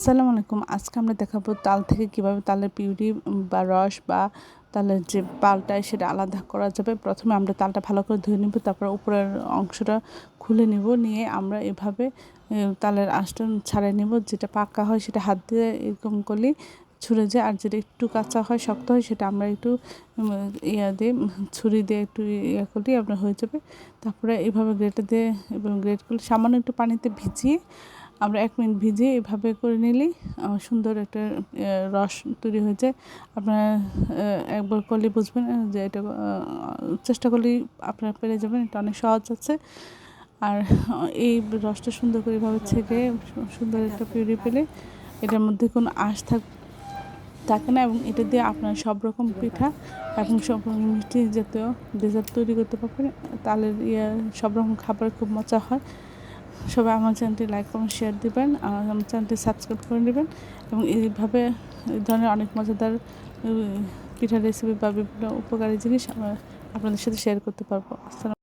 আসসালামু আলাইকুম। আজকে আমরা দেখাবো তাল থেকে কিভাবে তালের পিউরি বা রস বা তালের যে পাল্টা সেটা আলাদা করা যাবে। প্রথমে আমরা তালটা ভালো করে ধুয়ে নিব, তারপর উপরের অংশটা খুলে নিব, নিয়ে আমরা এভাবে তালের আঁশটা ছাড়িয়ে নিব। যেটা পাকা হয় সেটা হাত দিয়ে এরকম করলেই ছুঁড়ে যায়, আর যেটা একটু কাঁচা হয় শক্ত হয় সেটা আমরা একটু ছুরি দিয়ে একটু করলেই আপনার হয়ে যাবে। তারপরে এইভাবে গ্রেটার দিয়ে এবং গ্রেট করলে সামান্য একটু পানিতে ভিজিয়ে আমরা 1 মিনিট ভিজিয়ে এভাবে করে নিলেই সুন্দর একটা রস তৈরি হয়ে যায়। আপনারা একবার করলে বুঝবেন যে এটা চেষ্টা করলেই আপনারা পেরে যাবেন। এটা অনেক সহজ আছে। আর এই রসটা সুন্দর করে এভাবে ছেঁকে সুন্দর একটা পিউরি পেলে এটার মধ্যে কোনো আঁশ থাকে না, এবং এটা দিয়ে আপনারা সব রকম পিঠা এবং সব রকম মিষ্টি জাতীয় ডেজার্ট তৈরি করতে পারবেন। তালের সব রকম খাবার খুব মজা হয়। সবাই আমার চ্যানেলটি লাইক কমেন্ট শেয়ার দিবেন, আমার চ্যানেলটি সাবস্ক্রাইব করে নেবেন, এবং এইভাবে এই ধরনের অনেক মজাদার পিঠার রেসিপি বা বিভিন্ন উপকারী জিনিস আপনাদের সাথে শেয়ার করতে পারবো। আসসালাম।